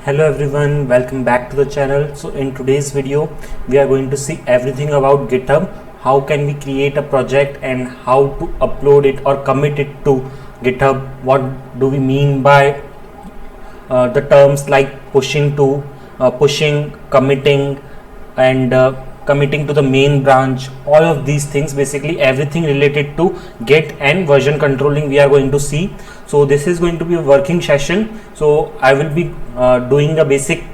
Hello everyone, welcome back to the channel. So in today's video we are going to see everything about GitHub. How can we create a project and how to upload it or commit it to GitHub. What do we mean by the terms like pushing, committing, and committing to the main branch. All of these things, basically everything related to Git and version controlling, we are going to see. So this is going to be a working session. So I will be doing a basic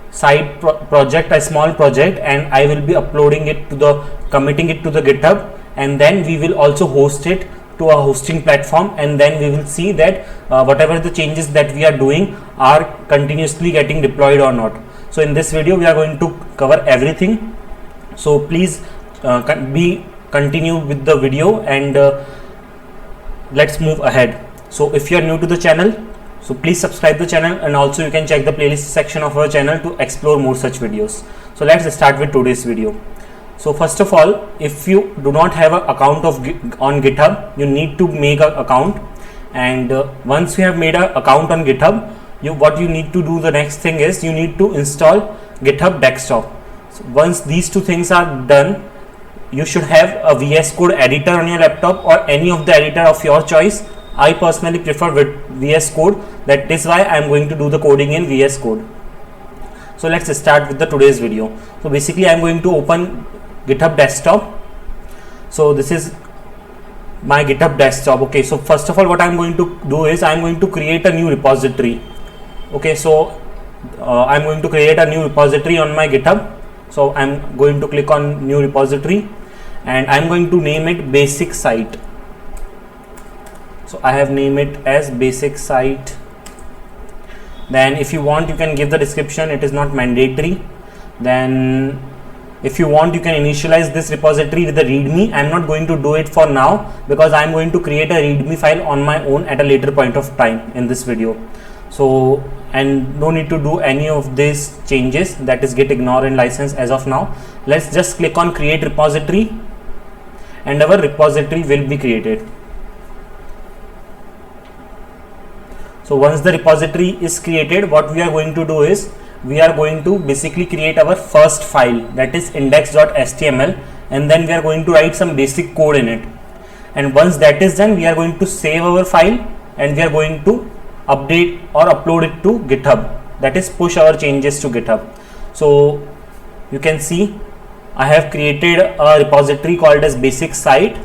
side project, a small project, and I will be uploading it to the committing it to the GitHub, and then we will also host it to a hosting platform, and then we will see that whatever the changes that we are doing are continuously getting deployed or not. So in this video we are going to cover everything, so please continue with the video, and let's move ahead. So if you are new to the channel, so please subscribe the channel, and also you can check the playlist section of our channel to explore more such videos. So let's start with today's video. So first of all, if you do not have an account on GitHub, you need to make an account, and once you have made an account on GitHub, what you need to do, the next thing is you need to install GitHub Desktop. So once these two things are done, you should have a VS Code editor on your laptop or any of the editor of your choice. I personally prefer with VS Code. That is why I am going to do the coding in VS Code. So let's start with the today's video. So basically I am going to open GitHub Desktop. So this is my GitHub Desktop. Okay, so first of all what I am going to do is I am going to create a new repository. Okay, so I am going to create a new repository on my GitHub. So I am going to click on new repository, and I am going to name it basic site. So I have named it as basic site. Then if you want, you can give the description, it is not mandatory. Then if you want, you can initialize this repository with a readme. I am not going to do it for now because I am going to create a readme file on my own at a later point of time in this video. So, and no need to do any of these changes, that is git ignore and license as of now. Let's just click on create repository, and our repository will be created. So once the repository is created, what we are going to do is we are going to basically create our first file, that is index.html, and then we are going to write some basic code in it. And once that is done, we are going to save our file, and we are going to update or upload it to GitHub, that is push our changes to GitHub. So you can see I have created a repository called as basic site,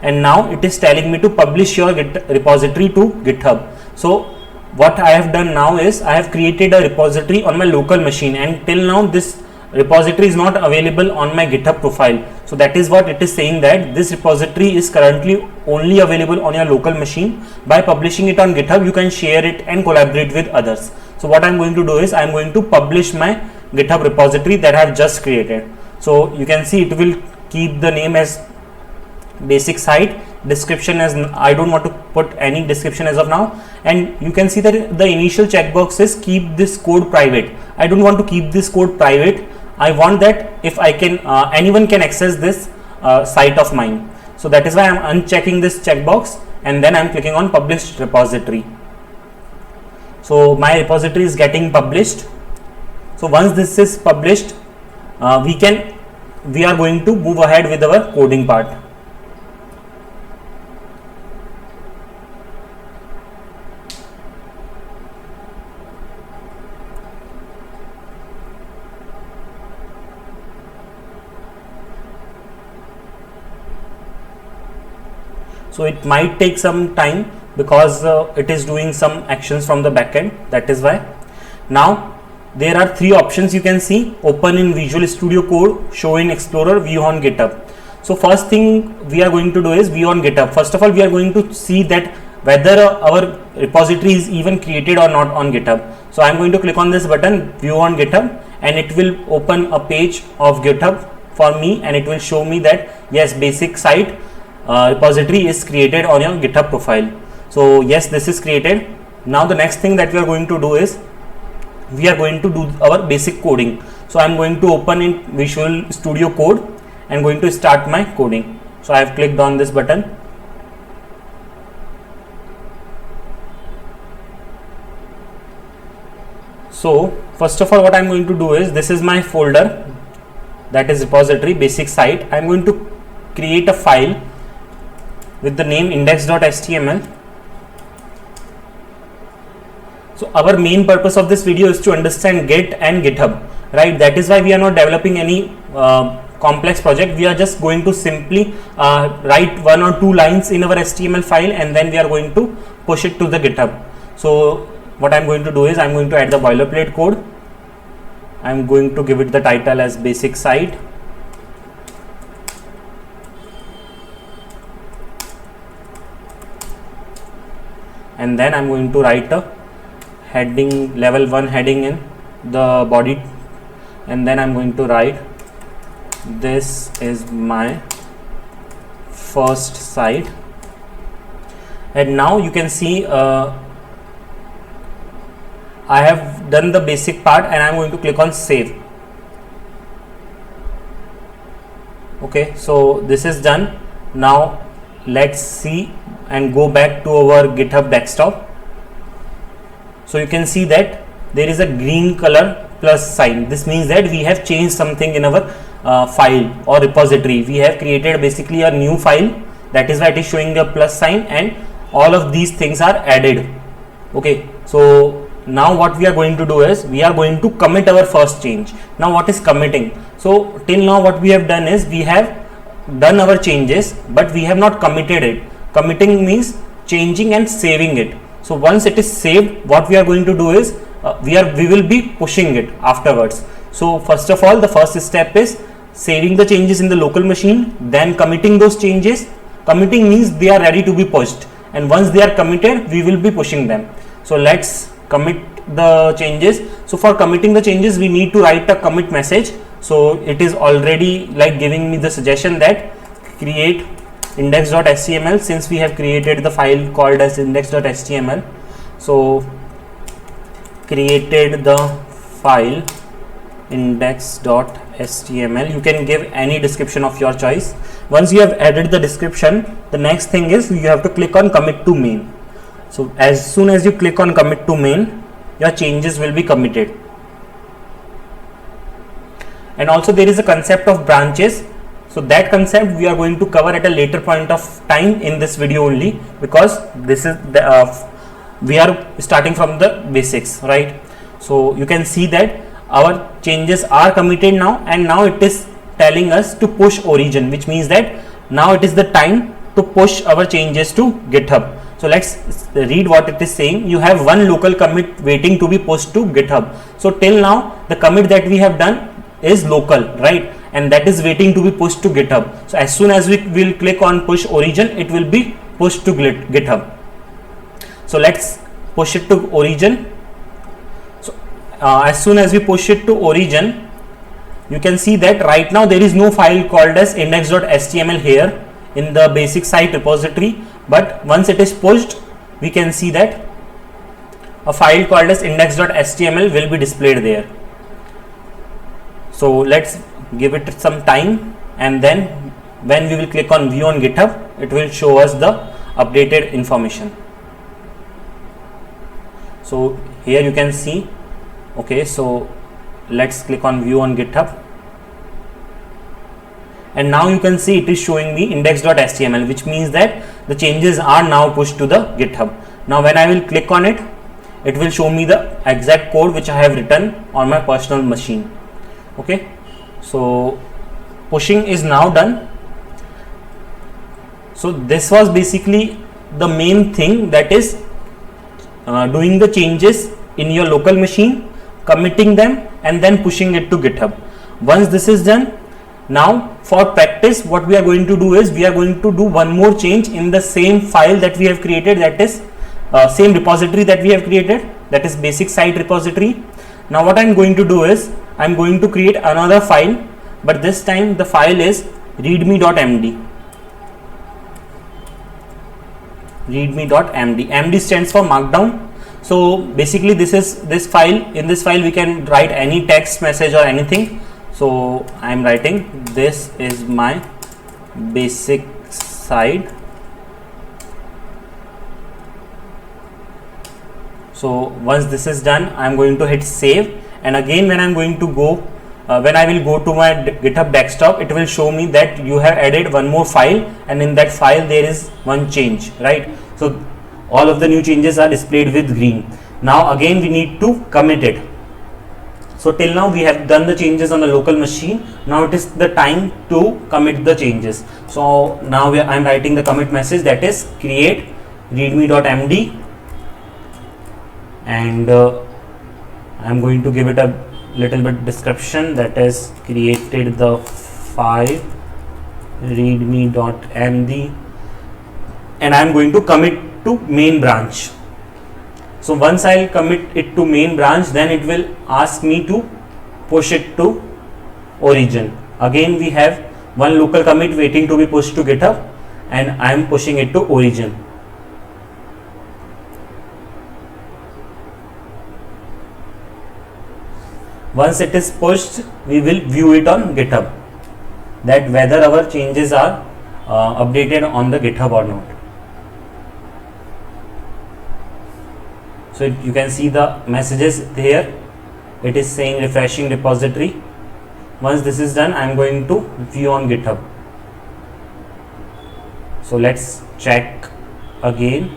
and now it is telling me to publish your repository to GitHub. So what I have done now is I have created a repository on my local machine, and till now this repository is not available on my GitHub profile. So that is what it is saying, that this repository is currently only available on your local machine. By publishing it on GitHub, you can share it and collaborate with others. So what I am going to do is I am going to publish my GitHub repository that I have just created. So you can see it will keep the name as basic site, description as I don't want to put any description as of now, and you can see that the initial checkbox is keep this code private. I don't want to keep this code private. I want that if I can anyone can access this site of mine. So that is why I am unchecking this checkbox, and then I am clicking on publish repository. So my repository is getting published. So once this is published, we are going to move ahead with our coding part. So it might take some time because it is doing some actions from the backend. That is why. Now there are three options you can see: open in Visual Studio Code, show in Explorer, view on GitHub. So first thing we are going to do is view on GitHub. First of all, we are going to see that whether our repository is even created or not on GitHub. So I am going to click on this button, view on GitHub, and it will open a page of GitHub for me, and it will show me that yes, basic site repository is created on your GitHub profile. So yes, this is created. Now the next thing that we are going to do is we are going to do our basic coding. So I am going to open in Visual Studio Code and going to start my coding. So I have clicked on this button. So first of all, what I'm going to do is, this is my folder, that is repository basic site. I'm going to create a file with the name index.html. So our main purpose of this video is to understand Git and GitHub, right? That is why we are not developing any complex project. We are just going to simply write 1 or 2 lines in our HTML file, and then we are going to push it to the GitHub. So what I'm going to do is, I'm going to add the boilerplate code. I'm going to give it the title as basic site. And then I'm going to write a heading, level 1 heading in the body, and then I'm going to write, this is my first site. And now you can see I have done the basic part, and I'm going to click on save. Okay, so this is done. Now let's see and go back to our GitHub desktop. So you can see that there is a green color plus sign. This means that we have changed something in our file or repository. We have created basically a new file, that is why it is showing a plus sign, and all of these things are added. Okay, so now what we are going to do is, we are going to commit our first change. Now what is committing? So till now what we have done is, we have done our changes, but we have not committed it. Committing means changing and saving it. So once it is saved, what we are going to do is, we will be pushing it afterwards. So first of all, the first step is saving the changes in the local machine, then committing those changes. Committing means they are ready to be pushed, and once they are committed, we will be pushing them. So let's commit the changes. So for committing the changes, we need to write a commit message. So it is already like giving me the suggestion that create index.html, since we have created the file called as index.html. So created the file index.html. You can give any description of your choice. Once you have added the description, the next thing is, you have to click on commit to main. So as soon as you click on commit to main, your changes will be committed. And also there is a concept of branches. So that concept we are going to cover at a later point of time in this video only, because this is the we are starting from the basics, right? So you can see that our changes are committed now, and now it is telling us to push origin, which means that now it is the time to push our changes to GitHub. So let's read what it is saying. You have one local commit waiting to be pushed to GitHub. So till now the commit that we have done is local, right? And that is waiting to be pushed to GitHub. So as soon as we will click on push origin, it will be pushed to GitHub. So let's push it to origin. So as soon as we push it to origin, you can see that right now there is no file called as index.html here in the basic site repository, but once it is pushed, we can see that a file called as index.html will be displayed there. So let's give it some time, and then when we will click on view on GitHub, it will show us the updated information. So here you can see, okay, so let's click on view on GitHub, and now you can see it is showing me index.html, which means that the changes are now pushed to the GitHub. Now when I will click on it, it will show me the exact code which I have written on my personal machine. Okay, so pushing is now done. So this was basically the main thing, that is doing the changes in your local machine, committing them, and then pushing it to GitHub. Once this is done, now for practice what we are going to do is, we are going to do one more change in the same file that we have created, that is same repository that we have created, that is basic site repository. Now what I am going to do is, I am going to create another file, but this time the file is readme.md. readme.md. MD stands for markdown. So basically this file, in this file we can write any text message or anything. So I am writing, this is my basic site. So So once this is done, I'm going to hit save, and again when I'm going to go when I will go to my GitHub desktop, it will show me that you have added one more file, and in that file there is one change, right? So all of the new changes are displayed with green. Now again we need to commit it. So till now we have done the changes on the local machine. Now it is the time to commit the changes. So now I'm writing the commit message, that is create readme.md, and I'm going to give it a little bit description, that is created the file readme.md, and I'm going to commit to main branch. So once I'll commit it to main branch, then it will ask me to push it to origin. Again we have one local commit waiting to be pushed to GitHub, and I'm pushing it to origin. Once it is pushed, we will view it on GitHub, that whether our changes are updated on the GitHub or not. So you can see the messages there. It is saying refreshing repository. Once this is done, I am going to view on GitHub. So let's check again.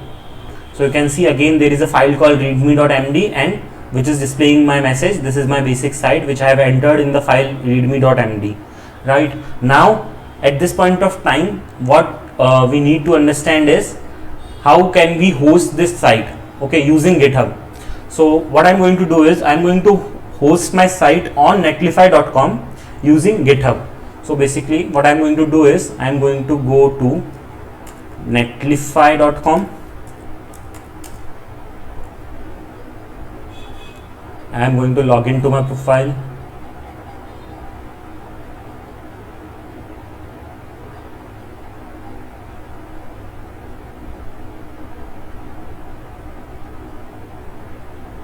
So you can see again there is a file called readme.md, and which is displaying my message. This is my basic site which I have entered in the file readme.md. Right now, at this point of time, what we need to understand is how can we host this site, okay, using GitHub. So what I'm going to do is I'm going to host my site on netlify.com using GitHub. So basically what I'm going to do is I'm going to go to netlify.com. I am going to log into my profile.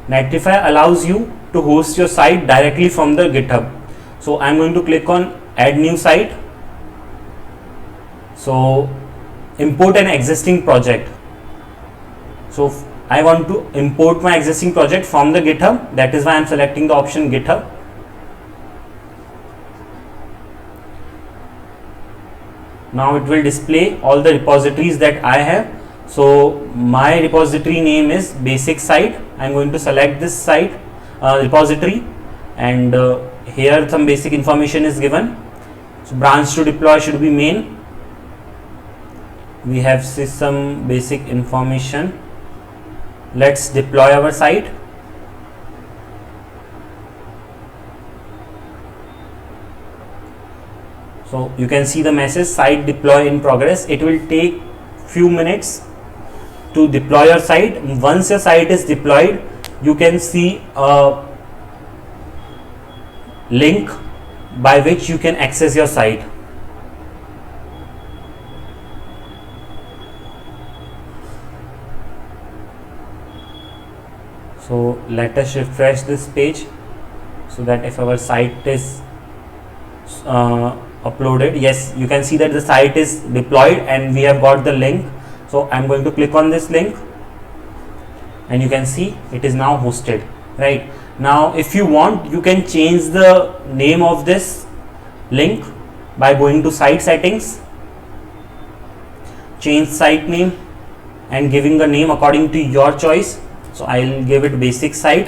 Netlify allows you to host your site directly from the GitHub. So I am going to click on add new site. So import an existing project. So I want to import my existing project from the GitHub. That is why I am selecting the option GitHub. Now it will display all the repositories that I have. So my repository name is basic site. I am going to select this site repository, and here some basic information is given. So branch to deploy should be main. We have some basic information. Let's deploy our site. So you can see the message site deploy in progress. It will take few minutes to deploy your site. Once your site is deployed, you can see a link by which you can access your site. So let us refresh this page so that if our site is uploaded, yes, you can see that the site is deployed and we have got the link. So I'm going to click on this link, and you can see it is now hosted. Right now, if you want, you can change the name of this link by going to site settings, change site name, and giving the name according to your choice. So I'll give it basic site,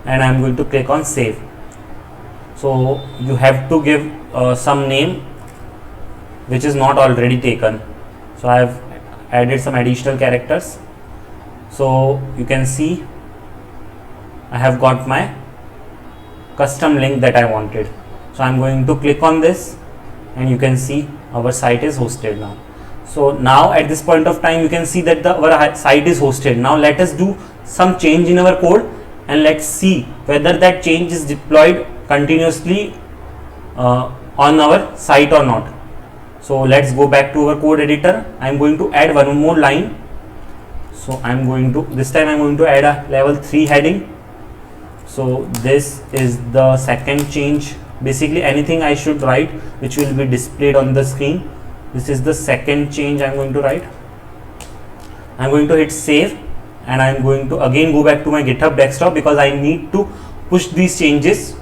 and I'm going to click on save. So you have to give some name which is not already taken. So I have added some additional characters. So you can see I have got my custom link that I wanted. So I'm going to click on this, and you can see our site is hosted now. So now at this point of time, you can see that our site is hosted. Now let us do some change in our code, and let's see whether that change is deployed continuously on our site or not. So let's go back to our code editor. I'm going to add one more line. So I'm going to, this time I'm going to add a level 3 heading. So this is the second change. Basically anything I should write which will be displayed on the screen. This is the second change I'm going to write. I'm going to hit save, and I am going to again go back to my GitHub desktop because I need to push these changes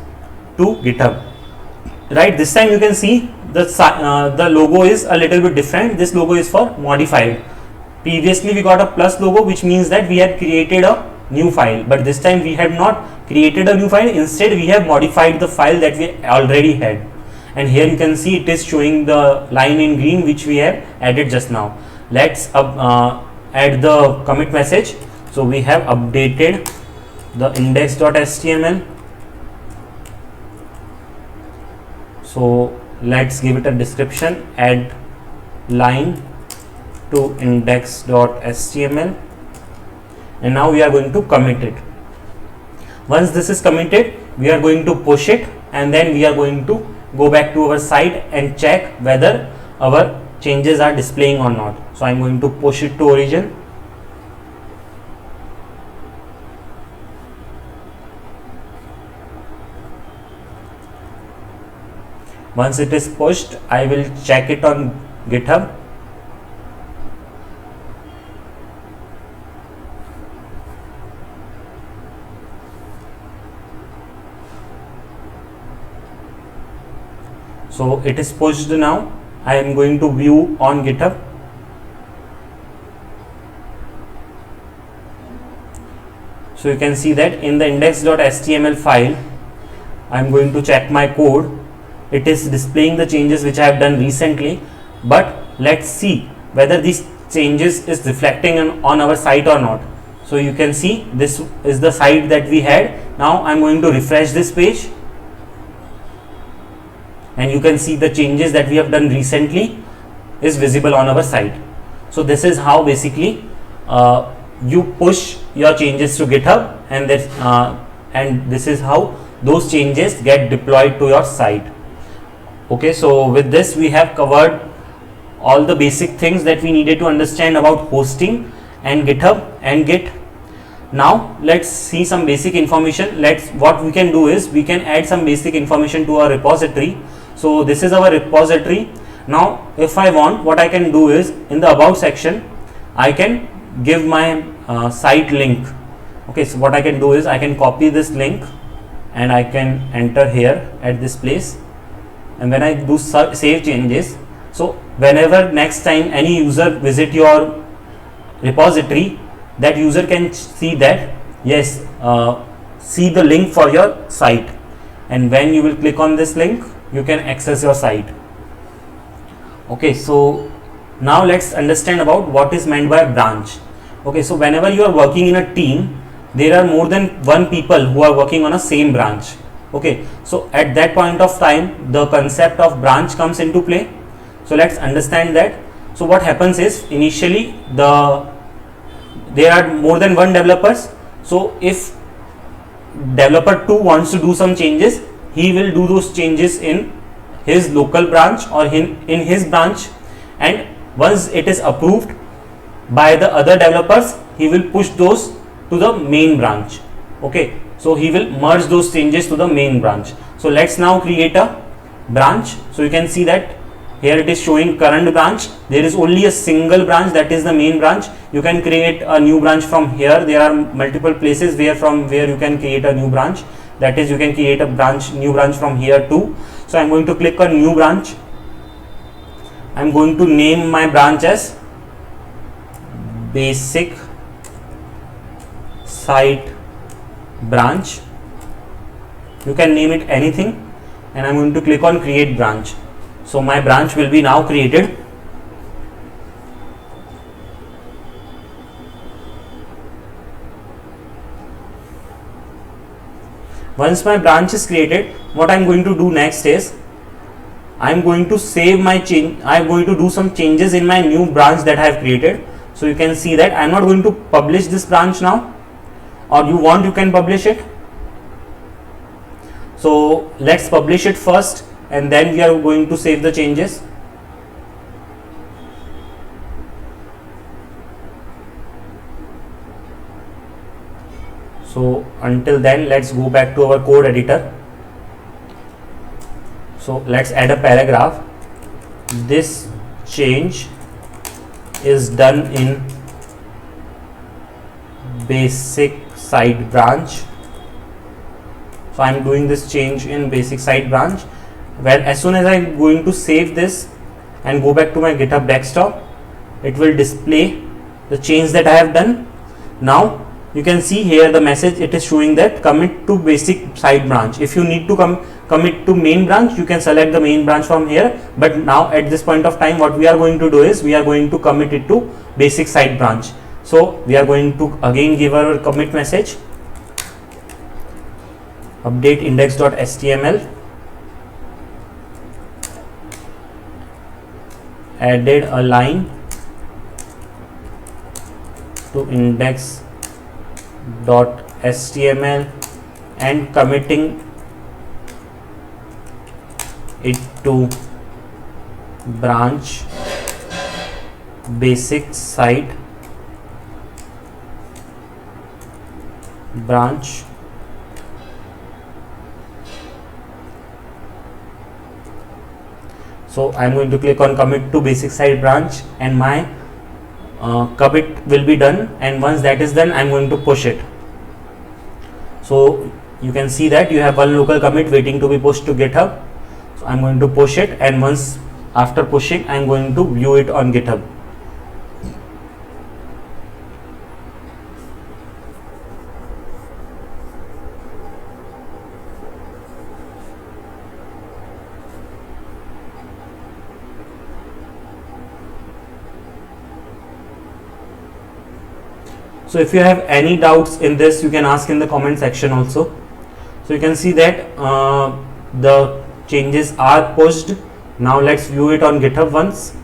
to GitHub. Right, this time you can see the logo is a little bit different. This logo is for modified. Previously we got a plus logo, which means that we had created a new file, but this time we have not created a new file. Instead we have modified the file that we already had, and here you can see it is showing the line in green which we have added just now. Let's add the commit message. So we have updated the index.html. So let's give it a description, add line to index.html, and now we are going to commit it. Once this is committed, we are going to push it, and then we are going to go back to our site and check whether our changes are displaying or not. So I am going to push it to origin. Once it is pushed, I will check it on GitHub. So it is pushed now. I am going to view on GitHub. So you can see that in the index.html file, I am going to check my code. It is displaying the changes which I have done recently, but let's see whether these changes is reflecting on our site or not. So you can see this is the site that we had. Now I am going to refresh this page, and you can see the changes that we have done recently is visible on our site. So this is how basically you push your changes to GitHub, and this is how those changes get deployed to your site. Okay, so with this we have covered all the basic things that we needed to understand about hosting and GitHub and Git. Now let's see some basic information. What we can do is we can add some basic information to our repository. So this is our repository. Now if I want, what I can do is in the about section I can give my site link. Okay, so what I can do is I can copy this link and I can enter here at this place, and when I do save changes, so whenever next time any user visit your repository, that user can see that yes, see the link for your site, and when you will click on this link, you can access your site. Okay, so now let's understand about what is meant by branch. Okay, so whenever you are working in a team, there are more than one people who are working on a same branch. Okay, so at that point of time the concept of branch comes into play. So let's understand that. So what happens is initially there are more than one developers. So if developer 2 wants to do some changes, he will do those changes in his local branch or in his branch, and once it is approved by the other developers, he will push those to the main branch. Okay, so he will merge those changes to the main branch. So let's now create a branch. So you can see that here it is showing current branch. There is only a single branch, that is the main branch. You can create a new branch from here. There are multiple places from where you can create a new branch. That is, you can create a new branch from here too. So I'm going to click on new branch. I'm going to name my branch as basic site branch. You can name it anything, and I'm going to click on create branch. So my branch will be now created. Once my branch is created, what I'm going to do next is I'm going to save my change. I'm going to do some changes in my new branch that I have created. So you can see that I'm not going to publish this branch now, or you can publish it. So let's publish it first, and then we are going to save the changes. So until then, let's go back to our code editor. So let's add a paragraph. This change is done in basic site branch. So I'm doing this change in basic site branch, where as soon as I'm going to save this and go back to my GitHub desktop, it will display the change that I have done. Now you can see here the message, it is showing that commit to basic site branch. If you need to commit to main branch, you can select the main branch from here, but now at this point of time what we are going to do is we are going to commit it to basic site branch. So we are going to again give our commit message, update index.html, added a line to index.html and committing it to branch basic site branch. So I am going to click on commit to basic site branch, and my commit will be done, and once that is done I am going to push it. So you can see that you have one local commit waiting to be pushed to GitHub. So I am going to push it, and once after pushing I am going to view it on GitHub. So if you have any doubts in this, you can ask in the comment section also. So you can see that the changes are pushed. Now let's view it on GitHub once.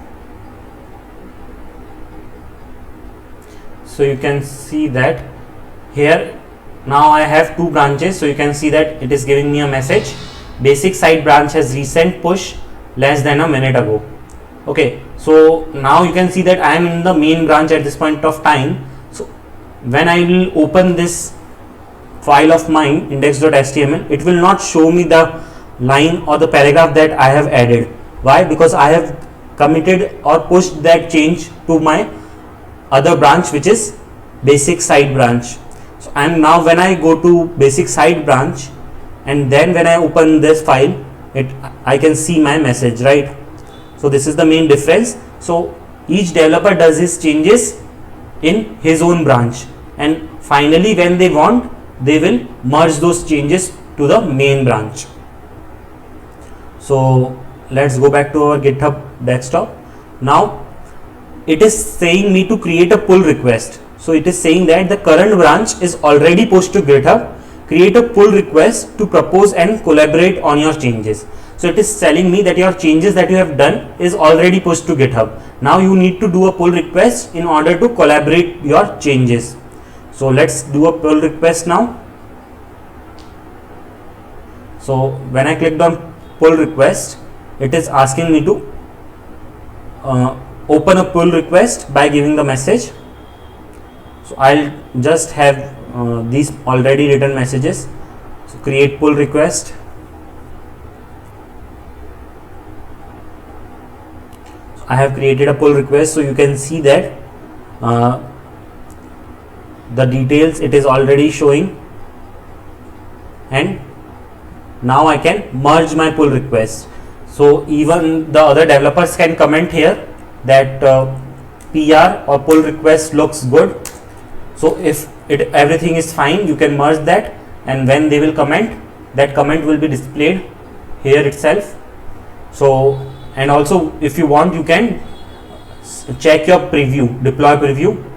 So you can see that here now I have two branches. So you can see that it is giving me a message, basic site branch has recent push less than a minute ago. Okay, so now you can see that I am in the main branch at this point of time. So when I will open this file of mine, index.html, it will not show me the line or the paragraph that I have added. Why? Because I have committed or pushed that change to my other branch, which is basic site branch. So and now when I go to basic site branch and then when I open this file, I can see my message, right? So this is the main difference. So each developer does his changes in his own branch, and finally when they want, they will merge those changes to the main branch. So let's go back to our GitHub desktop. Now it is saying me to create a pull request. So it is saying that the current branch is already pushed to GitHub. Create a pull request to propose and collaborate on your changes. So it is telling me that your changes that you have done is already pushed to GitHub. Now you need to do a pull request in order to collaborate your changes. So let's do a pull request now. So when I clicked on pull request, it is asking me to open a pull request by giving the message. So I'll just have these already written messages. So create pull request. So I have created a pull request. So you can see that the details it is already showing, and now I can merge my pull request. So even the other developers can comment here that PR or pull request looks good. So if everything is fine, you can merge that, and when they will comment, that comment will be displayed here itself. So and also if you want, you can check your preview, deploy preview.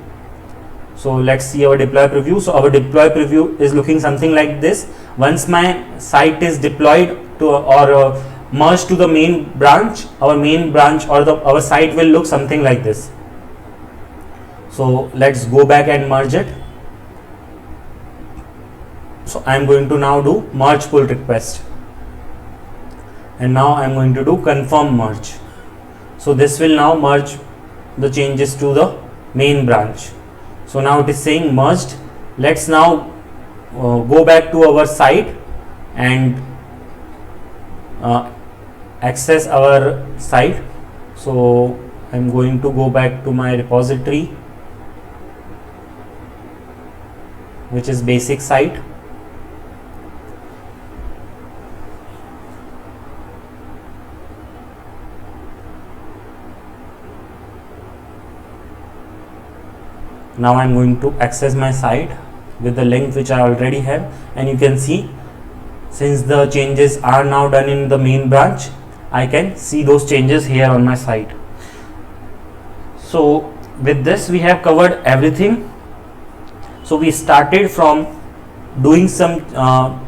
So let's see our deploy preview. So our deploy preview is looking something like this. Once my site is deployed to or merged to the main branch, our main branch or our site will look something like this. So let's go back and merge it. So I am going to now do merge pull request, and now I am going to do confirm merge. So this will now merge the changes to the main branch. So now it is saying merged. Let's now go back to our site and access our site. So I'm going to go back to my repository which is basic site. Now I'm going to access my site with the link which I already have, and you can see since the changes are now done in the main branch, I can see those changes here on my site. So with this we have covered everything. So we started from doing some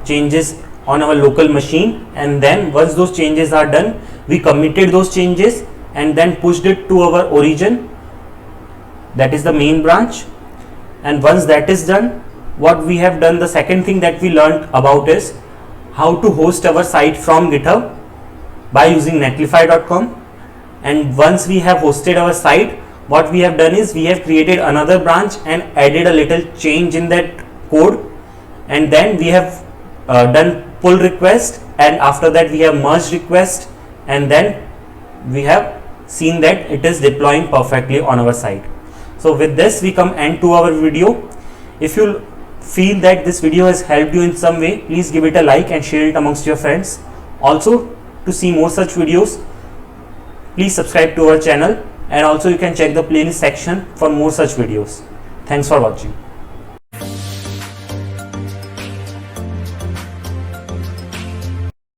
changes on our local machine, and then once those changes are done, we committed those changes and then pushed it to our origin, that is the main branch. And once that is done, what we have done, the second thing that we learned about is how to host our site from GitHub by using netlify.com. And once we have hosted our site, what we have done is we have created another branch and added a little change in that code, and then we have done pull request, and after that we have merged request, and then we have seen that it is deploying perfectly on our site. So with this we come end to our video. If you feel that this video has helped you in some way, please give it a like and share it amongst your friends. Also, to see more such videos, please subscribe to our channel, and also you can check the playlist section for more such videos. Thanks for watching.